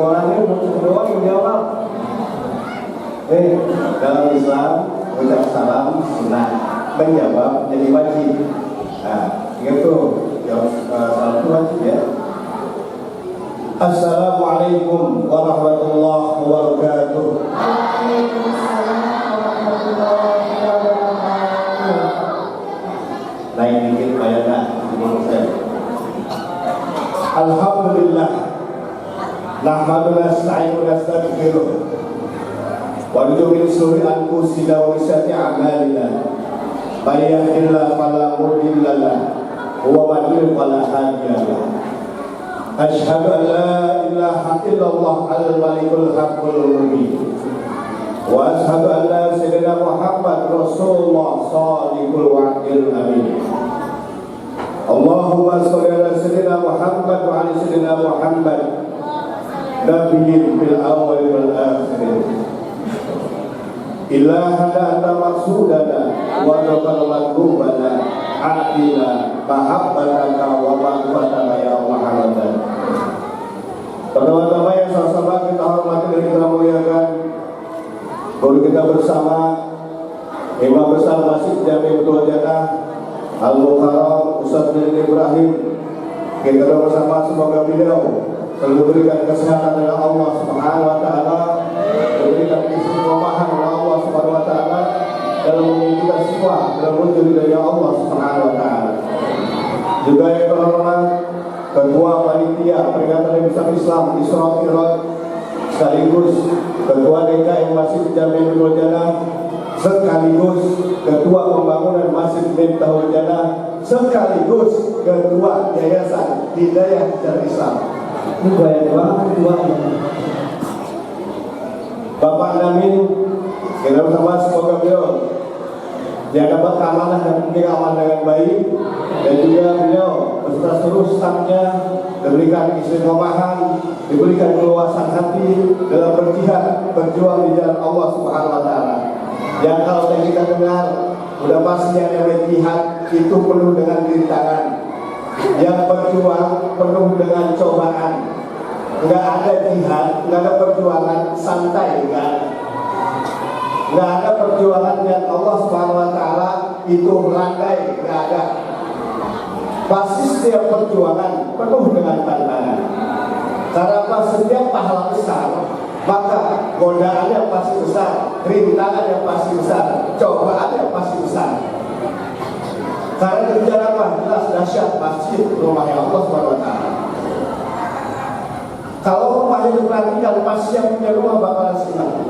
orangnya doang menjawab. Dalam Islam ucap salam sunnah, menjawab jadi wajib. Nah, gitu. Jawab salam itu wajib ya. Assalamualaikum warahmatullahi wabarakatuh. Waalaikumsalam warahmatullahi wabarakatuh. Naik dikit bayarnya 10%. Alhamdulillah. Nahmadu nasta'inu nastaghfiruh. Wa na'udzu min shururi anfusina wa min sayyiati a'malina. May yahdihillahu fala mudilla lahu wa man yudlil fala hadiya lahu. Asyhadu an la ilaha illallah al-malikul haqqul mubin. Wa asyhadu anna sayyidina Muhammad Rasulullah shadiqul wa'dil amin. Allahumma sholli ala sayyidina Muhammad wa ala sayyidina Muhammad nabiyyin fil awwal wal akhir. Ilahana anta maksudana wa rabbal maghubana atina mahabbataka wa ma'rifataka ya Muhammad. Pertama-tama yang sama-sama kita hormati dan kita muliakan, guru kita bersama Imam Besar Masjid Jami Betul Jannah Al-Mukarram Ustaz Nidin Ibrahim. Kita doa bersama semoga beliau selalu diberikan kesehatan oleh Allah Subhanahu wa taala, diberikan istiqomahan oleh Allah Subhanahu wa taala dalam kita semua dalam wujud dari Allah Subhanahu wa taala. Juga yang terhormat Ketua Panitia Peringatan Hari Besar Islam Isra Mi'raj sekaligus Ketua DKM Masjid Jami Betul Jannah sekaligus Ketua Pembangunan Masjid Miftahul Jannah sekaligus Ketua Yayasan Hidayah dan Islam. Ini dua Bapak Namin, kita bersama semoga beliau jaga keamanan dan aman dengan baik, dan juga beliau beserta seluruh stafnya diberikan istiqomahan, diberikan keluasan hati dalam berjuang di jalan Allah Subhanahu wa taala. Yang kalau kita dengar udah pasti yang namanya jihad itu penuh dengan rintangan, yang berjuang penuh dengan cobaan. Nggak ada jihad, nggak ada perjuangan santai, nggak ada perjuangan yang Allah Subhanahu wa taala itu landai, nggak ada. Pasti setiap perjuangan penuh dengan tantangan. Karena setiap pahala besar, maka godaannya pasti besar, rintangannya pasti besar, cobaannya pasti besar. Karena di jalan jelas dahsyat masjid rumahnya Allah Subhanahu wa taala. Kalau rumahnya diperhatikan, pasti yang punya rumah bakalan senang.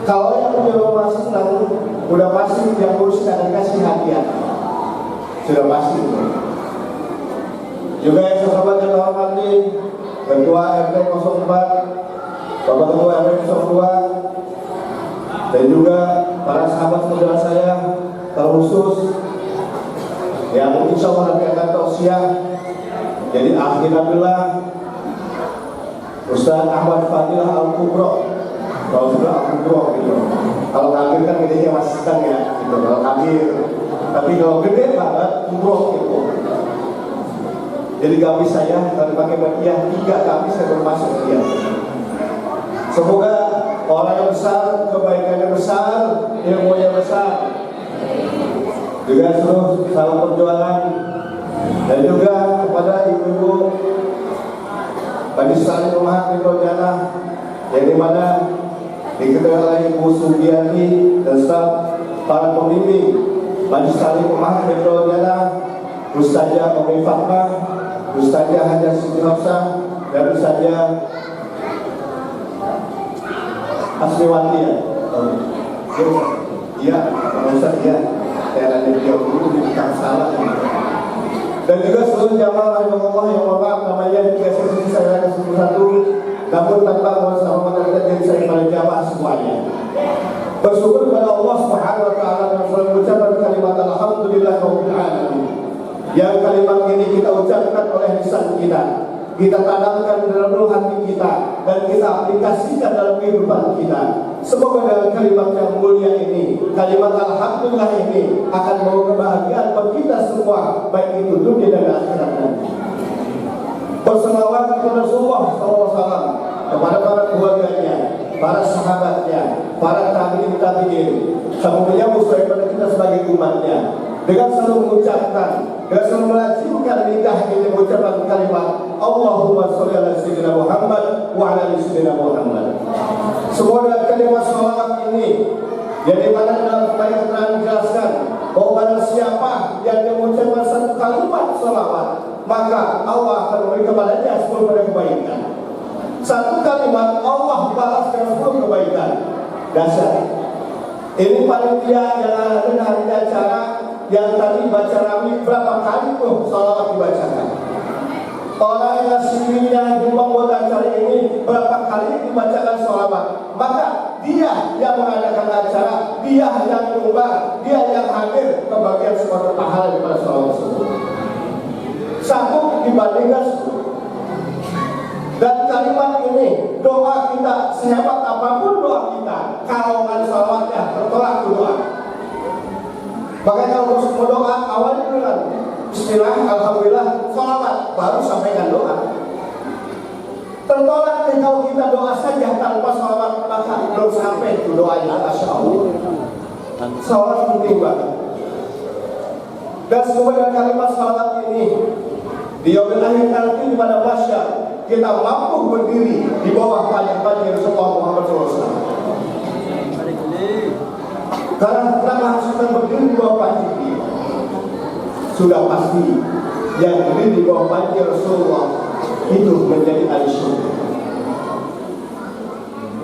Kalau yang punya rumah senang, udah pasti yang ngurus akan dikasih hadiah. Sudah pasti. Juga yang sahabat yang hormati Ketua RT 04, Bapak Ketua RT 02, dan juga para sahabat saudara saya terkhusus yang insya Allah nanti akan tausiah. Jadi alhamdulillah Ustaz Ahmad Fadilah Al-Kubro, kalau sudah Al-Kubro gitu. Kalau kabir kan gedenya masih sedang ya, gitu. Kalau kabir, tapi kalau gede banget Kubro gitu. Jadi gamis saya kalau dipakai bagian 3 gamis saya bermasuk dia. Semoga orang yang besar, kebaikannya besar, ilmunya besar. Juga seluruh salam perjuangan, dan juga kepada ibu-ibu Majlis Taklim Ummahat Miftahul Jannah yang dimana diketuai oleh Ibu Sugiati dan staf para pembimbing Majlis Taklim Ummahat Miftahul Jannah, Ustazah Umi Fatmah, Ustazah Hajah Siti Hafsah, dan Ustazah Asmiwati ya. Iya, Ustaz ya. Saya ada beliau dulu di salah. Dan juga seluruh jamaah rahimahullah yang maaf namanya 3 sesi saya ada 11, namun tanpa bersama kita jadi saya kepada jamaah semuanya. Bersyukur kepada Allah Subhanahu wa taala dan selalu ucapkan kalimat alhamdulillahirabbil alamin. Yang kalimat ini kita ucapkan oleh lisan kita tanamkan dalam ruh hati kita, dan kita aplikasikan dalam kehidupan kita. Semoga dengan kalimat yang mulia ini, kalimat alhamdulillah ini akan membawa kebahagiaan bagi kita semua, baik itu dunia dan akhirat nanti. Wassalawatu ala Rasulullah sallallahu alaihi wasallam. kepada para keluarganya, para sahabatnya, para tabi'in, sama menyambut kepada kita sebagai umatnya, dengan selalu mengucapkan, dengan selalu melazimkan lidah ini mengucapkan kalimat Allahumma sholli ala sayyidina Muhammad wa ala ali sayyidina Muhammad. Semua dengan kalimat sholawat ini yang dimana dalam ayat Quran dijelaskan bahwa barang siapa yang mengucapkan satu kalimat sholawat, maka Allah akan memberi kepadanya 10 kebaikan. Satu kalimat Allah balas dengan 10 kebaikan. Dasar. Ini panitia yang ada hari acara yang tadi baca rami berapa kali tuh sholawat dibacakan. Orang yang sendirinya membuat acara ini berapa kali dibacakan sholawat. Maka dia yang mengadakan acara, dia yang menyumbang, dia yang hadir kebagian suatu pahala daripada sholawat tersebut. Satu dibandingkan 10. Dan kalimat ini, doa kita sehebat apapun doa kita, kalau nggak sholawatnya tertolak doa. Makanya kalau mau doa awalnya dengan bismillah, alhamdulillah, sholawat, baru sampaikan doa. Tertolak kalau kita doa saja tanpa sholawat, maka belum sampai itu doanya. Masya Allah. Sholawat penting banget. Dan semoga kalimat sholawat ini di yaumil akhir nanti pada masyarakat kita mampu berdiri di bawah payung Rasulullah Muhammad SAW. Karena kenapa harus kita berdiri di bawah payung ini? Sudah pasti yang berdiri di bawah payung Rasulullah itu menjadi ahli surga.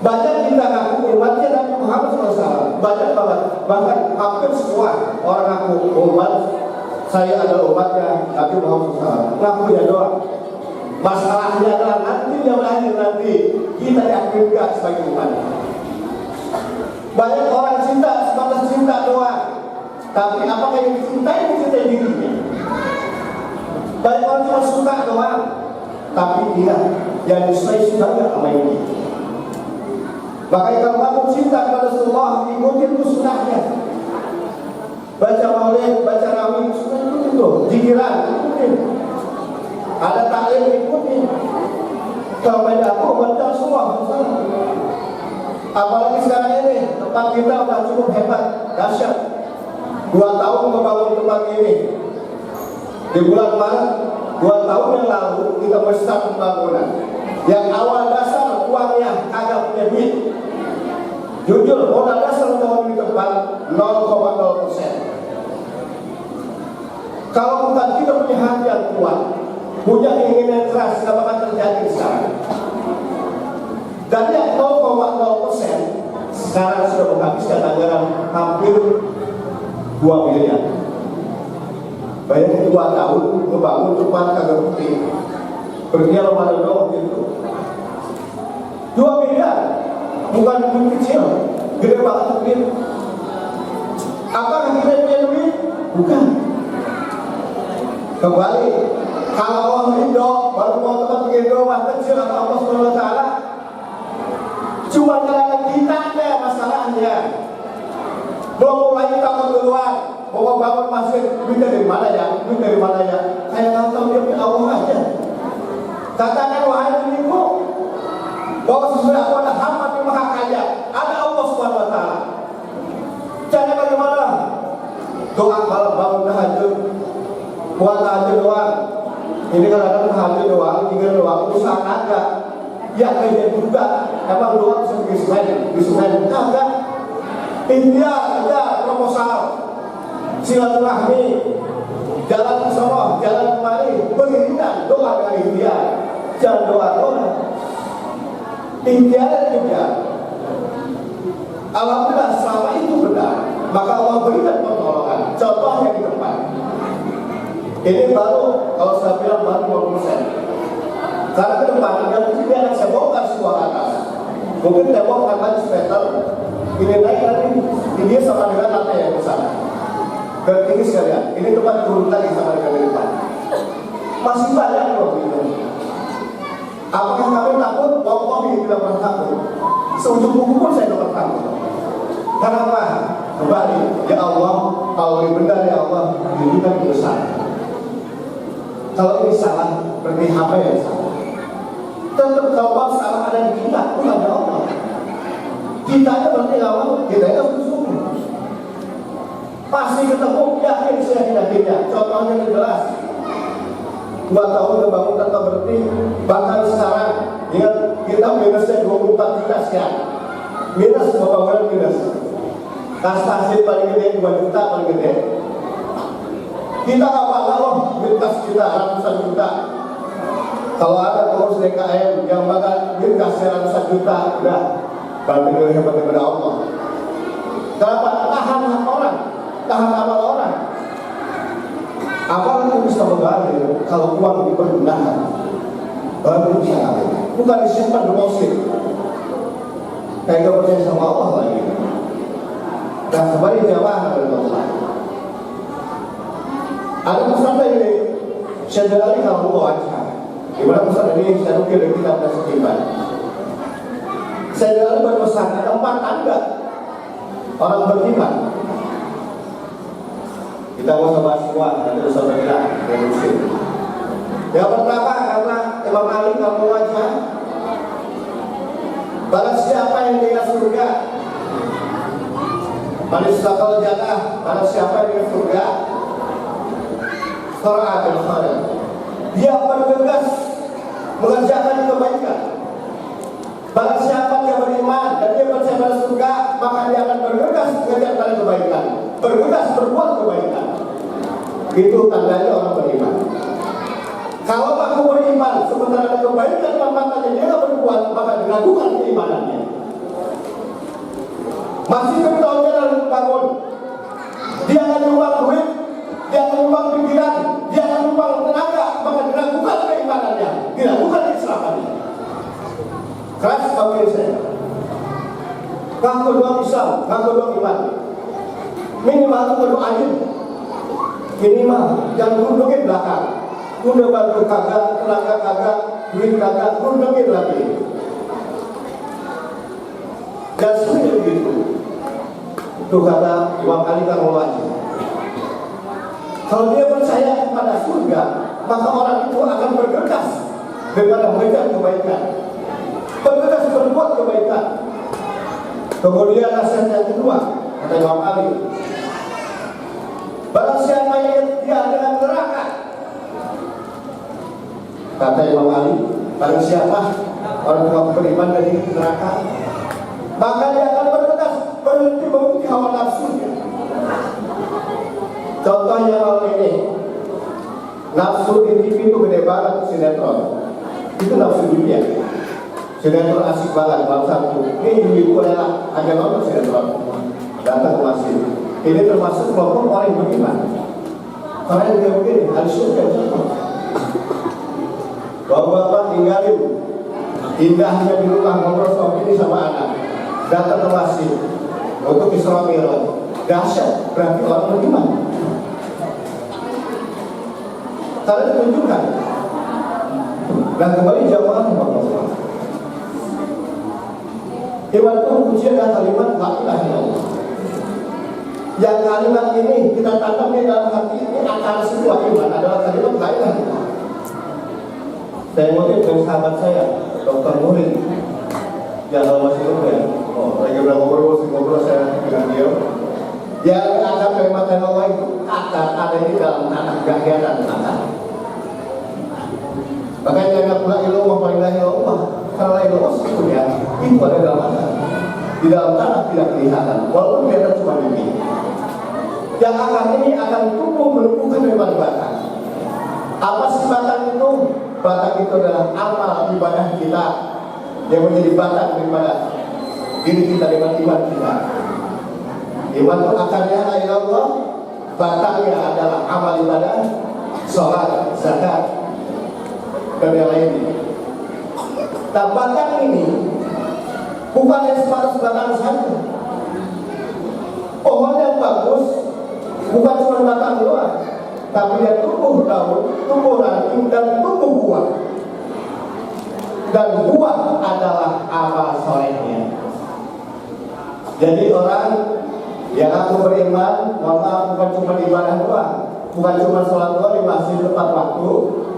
Banyak kita ngaku umatnya Nabi Muhammad SAW, banyak banget, bahkan hampir semua orang ngaku umat, saya adalah umatnya Nabi Muhammad SAW. Ngaku ya doang. Masalahnya adalah nanti yang lahir nanti kita diaktifkan sebagai umat. Banyak orang cinta sebatas cinta doang, tapi apakah yang dicintai mencintai dirinya? Banyak orang cuma suka doang, tapi dia yang disukai sebagai sama ini. Makanya kalau kamu cinta kepada Rasulullah, ikutin itu sunnahnya. Baca maulid, baca rawih, sunnah ikutin tuh, zikiran ikutin. Ada taklim ikutin. Kalau beda aku baca semua. Apalagi sekarang ini tempat kita sudah cukup hebat, dahsyat. 2 tahun membangun tempat ini. Di bulan Maret 2 tahun yang lalu kita start pembangunan. Yang awal dasar uangnya kagak punya duit. Jujur, modal dasar untuk di tempat 0,0%. Kalau bukan kita punya hati yang kuat, punya keinginan keras, tidak akan terjadi sekarang. Dan yang 0,0% sekarang sudah menghabiskan anggaran hampir 2 miliar. Bayangin 2 tahun membangun tempat kagak putih. Berdia pada dong gitu. 2 miliar, bukan duit kecil, gede banget duit. Apakah kita punya duit? Bukan. Kembali, kalau Allah ridho, baru mau tempat bikin rumah kecil atau Allah Subhanahu Wa Taala, cuma karena kita ada masalahnya. Belum mulai kita duluan, mau bangun masjid, duit dari mana ya? Duit dari mana ya? Kayak nggak tahu dia punya Allah aja. Katakan wahai diriku, bahwa sesudah aku ada hamba yang maha kaya, ada Allah Subhanahu Wa Taala. Caranya bagaimana? Doa malam bangun tahajud, buat tahajud doang. Ini kadang-kadang tahajud doang, tinggal doang, usaha agak. Ya kayak juga, emang doa bisa bikin agak. India ada proposal, silaturahmi, jalan ke sono, jalan kemari, beriringan doa dengan India, jangan doa. India juga. Alhamdulillah selama itu benar, maka Allah berikan pertolongan. Contohnya di tempat. Ini baru, kalau saya bilang baru 20%. Karena ke depan, yang mesti anak saya bongkar semua atas. Mungkin tembok akan meter, ini naik nanti, ini sama dengan lantai yang besar. Dan tinggi sekalian, ini tempat turun lagi sama dengan di depan. Masih banyak loh gitu. Apakah kami takut? Wallahi tidak pernah takut. Seujung buku pun saya tidak pernah takut. Kenapa? Kembali, ya Allah, kalau ini benar ya Allah, ini kan besar. Kalau ini salah, berarti apa yang salah? Tetap taubat salah ada di kita, bukan di Allah. Kita aja berarti awal, kita itu sungguh. Pasti ketemu, yakin saya yakinnya. Contohnya yang jelas. 2 tahun ngebangun tanpa berhenti, bahkan sekarang ingat kita minusnya 24 juta sekian. Minus pembangunan minus. Kastasi paling gede 2 juta paling gede. Kita nggak bangga loh, minus kita ratusan juta. Kalau ada pengurus DKM yang bakal minus ratusan juta, udah bantu hebat kepada Allah. Kenapa? Tahan hak orang, tahan amal orang. Amal itu bisa mengalir kalau uang dipergunakan. Baru bisa ngalir. Bukan disimpan deposit. Kayak gak percaya sama Allah lagi. Dan kembali jamaah dari Allah. Ada pesan ini, Syedra Ali kalau mau aja. Gimana pesan ini saya nukil dari kitab dan setiban. Syedra Ali berpesan ada 4 tanda orang beriman. Kita mau coba semua, nanti usah bergerak dari muslim. Yang pertama karena Imam Ali kalau wajah, barang siapa yang dengan surga, manisakal jannah, barang siapa yang dengan surga, surah al-Khair, dia bergegas mengerjakan kebaikan. Barang siapa yang beriman dan dia percaya pada surga, maka dia akan bergegas mengerjakan kebaikan, bergegas berbuat kebaikan. Itu tandanya orang beriman. Kalau aku beriman, sementara ada kebaikan matanya dia tidak berbuat, maka diragukan keimanannya. Masih bertahun lalu bangun, dia akan nyumbang duit, dia akan nyumbang pikiran, dia akan nyumbang tenaga, maka diragukan keimanannya, diragukan keislamannya. Keras bagi saya. Ngaku doang Islam, ngaku doang iman. Minimal itu berdoain. Minimal, jangan kunjungin belakang. Udah bantu kagak, tenaga kagak, duit kagak, kunjungin lagi. Dan sebenarnya begitu. Itu kata Imam Ali Karmawaji. Kalau dia percaya kepada surga, maka orang itu akan bergegas daripada mengejar kebaikan. Bergegas berbuat kebaikan. Kemudian nasihat yang kedua, kata Imam Ali, barang siapa yang dia dengan neraka, kata Imam Ali, barang siapa orang tua beriman dari neraka, maka dia akan bergegas berhenti mengikuti hawa nafsunya. Contohnya kalau ini, nafsu di TV itu gede banget, sinetron. Itu nafsu dunia. Sinetron asik banget, malam satu. Ini ibu-ibu adalah ada nonton sinetron, datang ke masjid. Ini termasuk kelompok orang yang beriman. Karena dia begini, harus surga. Bapak-bapak tinggalin indahnya di rumah ngobrol sama ini sama anak. Datang ke masjid untuk Isra Mi'raj. Dahsyat, berarti orang beriman. Karena ditunjukkan. Dan kembali jamaah Bapak-bapak. Iman itu ujian dan kalimat la ilaha illallah. Yang kalimat ini kita tanam di dalam hati ini akar semua iman adalah kalimat la ilaha illallah. Saya ngutip dari sahabat saya, Dr. Murid, yang masih muda ya. Oh, lagi ngobrol saya dengan dia. Yang akar kalimat la ilaha illallah itu akar ada di dalam tanah, gak kelihatan tanah. Makanya jangan pula ilmu paling la ilaha illallah. Kalau la ilaha illallah ya, itu ada dalam tanah. Di dalam tanah tidak kelihatan, walaupun kelihatan cuma ini. Yang akar ini akan tumbuh menumbuhkan daripada batang. Apa sih batang itu? Batang itu adalah amal ibadah kita yang menjadi batang daripada diri kita dengan iman kita. Iman itu akarnya la ilaha illallah, batangnya adalah amal ibadah, sholat, zakat, dan yang lainnya. Nah, batang ini bukan yang sebatas batang saja. Pohon yang bagus bukan cuma batang doang, tapi dia tumbuh daun, tumbuh ranting, dan tumbuh buah. Dan buah adalah amal solehnya. Jadi orang yang aku beriman, mohon maaf, bukan cuma ibadah doang, bukan cuma sholat doang di masjid tepat waktu,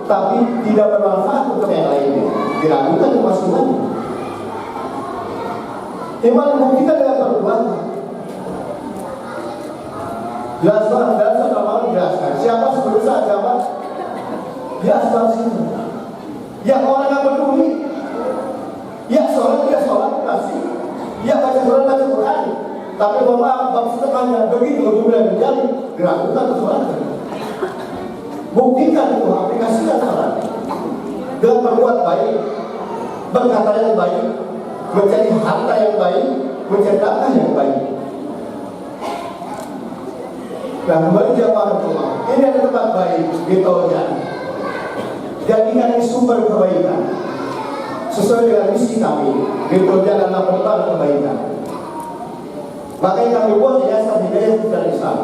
tapi tidak bermanfaat untuk yang lainnya, diragukan kemasukannya. Iman dibuktikan dengan perbuatan. Jelas banget, dalam satu amalan dijelaskan siapa seberusaha agama di asal sini. Yang orang yang peduli, ya sholat dia sholat masih, ya baca Quran baca Quran, tapi maaf maksudnya hanya begitu jumlah menjadi dilakukan sholatnya. Buktikan itu, aplikasikan sholat dengan berbuat baik, berkata yang baik, mencari harta yang baik, mencari langkah yang baik. Nah, kembali jamaah rumah, ini ada tempat baik di Tojan. Jadikan ini sumber kebaikan sesuai dengan misi kami di Tojan adalah tempat kebaikan. Makanya kami buat yayasan Hidayah Hijrah Islam.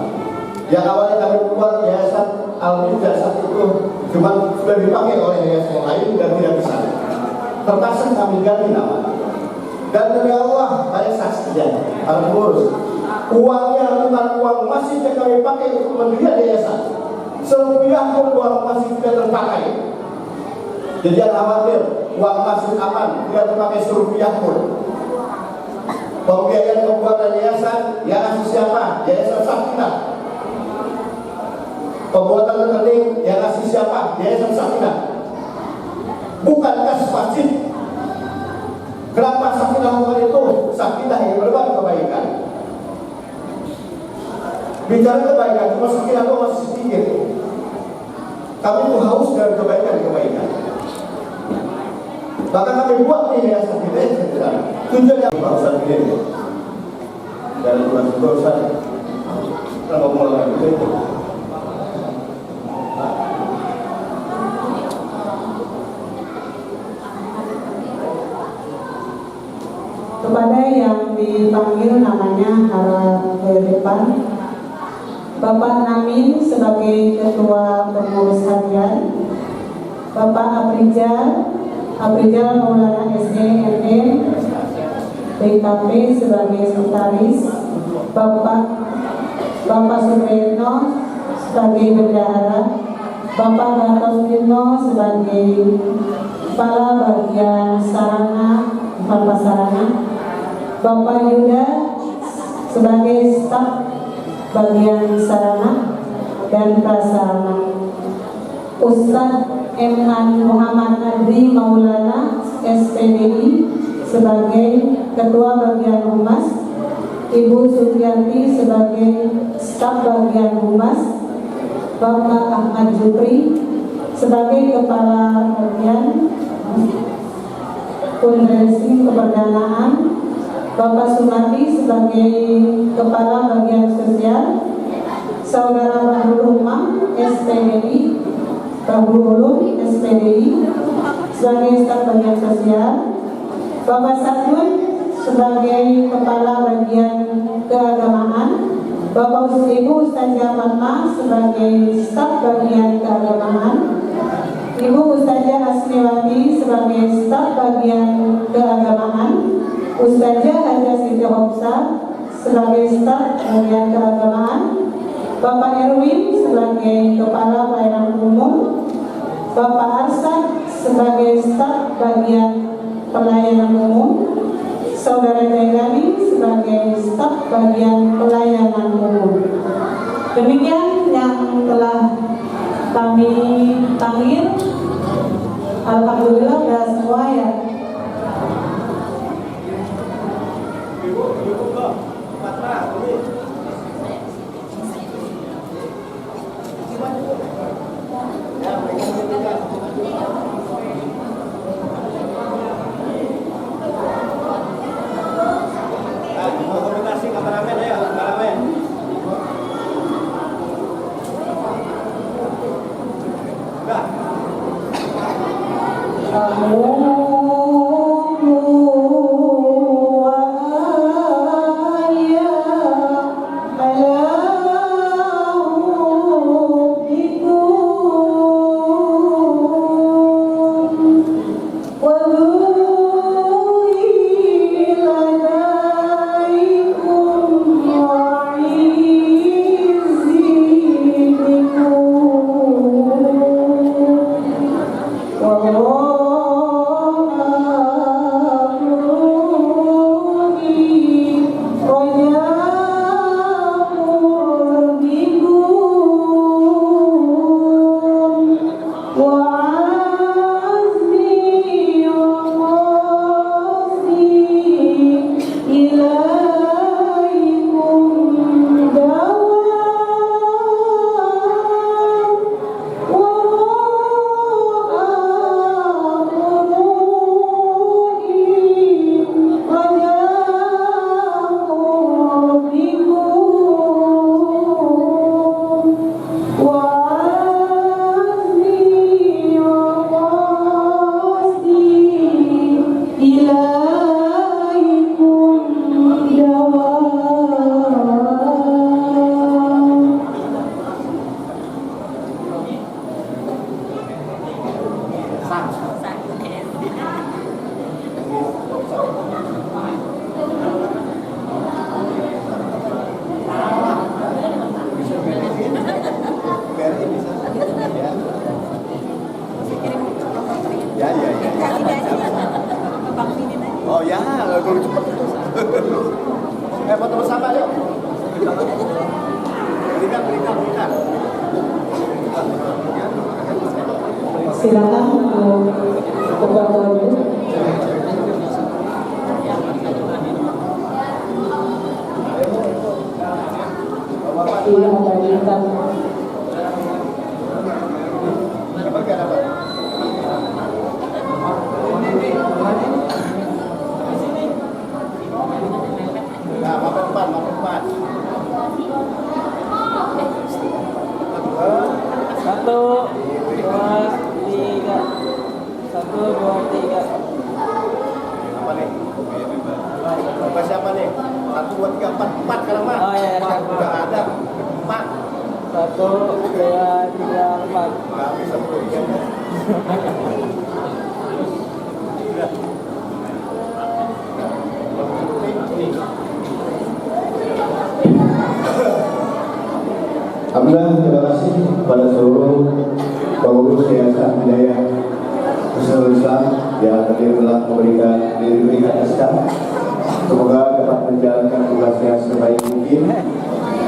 Yang awalnya kami buat yayasan Al-Hijrah saat itu cuma sudah dipakai oleh yayasan yang lain dan tidak bisa. Terpaksa kami ganti nama. Dan demi Allah, saya saksinya, para pengurus, uangnya bukan uang masjid yang kami pakai untuk mendirikan yayasan. Serupiah pun uang masjid tidak terpakai. Jadi jangan khawatir, uang masjid aman, tidak terpakai serupiah pun. Pembiayaan pembuatan yayasan, yayasan siapa? Yayasan Sakinah. Pembuatan rekening, yayasan siapa? Yayasan Sakinah. Bukan kas masjid. Kenapa Sakinah lakukan itu? Sakinah yang berbagi kebaikan. Bicara kebaikan, cuma Sakinah itu masih sedikit. Kami itu haus dengan kebaikan-kebaikan. Maka kami buat nih yayasan Hidayah. Tujuannya Ustaz ini dan bulan Ustaz kita ngomong lagi itu. Kepada yang dipanggil namanya harap ke depan, Bapak Namin sebagai Ketua Pengurus Harian, Bapak Abrijal Maulana SEMM BKP sebagai sekretaris, Bapak Supriyatno sebagai bendahara, Bapak Gatot Tino sebagai Kepala Bagian Sarana, Bapak Yuda sebagai staf bagian sarana dan prasarana, Ustadz M.Han Muhammad Adri Maulana SPDI sebagai Ketua Bagian Humas, Ibu Suryati sebagai staf bagian Humas, Bapak Ahmad Jupri sebagai Kepala Bagian Fundraising Keperdanaan, Bapak Sumati sebagai Kepala Bagian Sosial, Saudara Bahrul Umam SPDI, sebagai staf bagian sosial, Bapak Satun sebagai Kepala Bagian Keagamaan, Bapak Ibu Ustazah Fatma sebagai staf bagian keagamaan, Ibu Ustazah Asmiwati sebagai staf bagian keagamaan, Ustazah Haja Siti Hopsa sebagai staf bagian keagamaan, Bapak Erwin sebagai Kepala Pelayanan Umum, Bapak Arsyad sebagai staf bagian pelayanan umum, Saudara Jailani sebagai staf bagian pelayanan umum. Demikian yang telah kami panggil. Alhamdulillah sudah semua ya. Foto bersama yuk. Berikan. Silakan untuk berfoto dulu. Iya, ada bintang. Nah, makan depan. Satu, dua, tiga. Satu, dua, tiga. Apa nih? Apa siapa nih? 1, 2, 3, 4 sekarang mah. Oh, iya. Udah ada 4. 1, 2, 3, 4. Nggak bisa berikan. Alhamdulillah, terima kasih kepada seluruh pengurus Yayasan Hidayah Nusantara Islam yang tadi telah diberikan SK. Semoga dapat menjalankan tugasnya sebaik mungkin.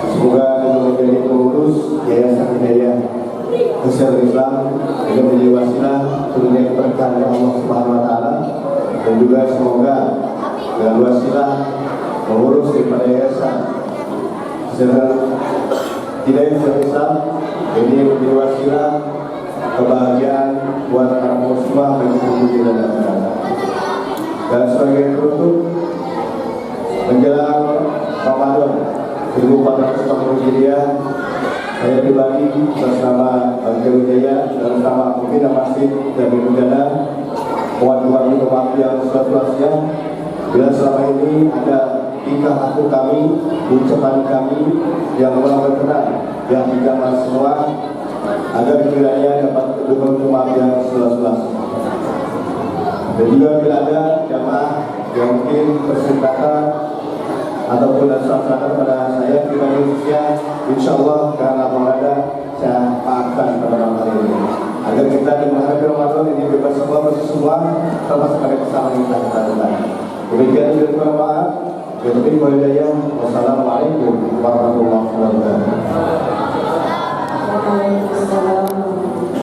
Semoga dengan menjadi pengurus Yayasan Hidayah Nusantara Islam juga menjadi wasilah turunnya keberkahan dari Allah Subhanahu Wa Taala, dan juga semoga dengan wasilah pengurus daripada Yayasan Hidayah Islam ini menjadi wasilah kebahagiaan buat orang semua bagi tubuh dan negara. Dan sebagai penutup menjelang Ramadan 1440 Hijriah, saya pribadi bersama Bangsa Wijaya dan bersama pimpinan Masjid Jami Mujana mewakili umat yang seluas-luasnya, bila selama ini ada tingkah laku kami, ucapan kami yang kurang berkenan yang tidak semua, agar kiranya dapat mendukung umat yang seluas-luasnya. Dan juga bila ada jamaah yang mungkin bersedekah ataupun dasar-dasar pada saya pribadi khususnya, insya Allah karena ada saya maafkan pada malam hari ini, agar kita di menghadapi Ramadan ini bebas semua termasuk pada kesalahan yang kita lakukan. Demikian dari maaf. Wassalamualaikum warahmatullahi wabarakatuh.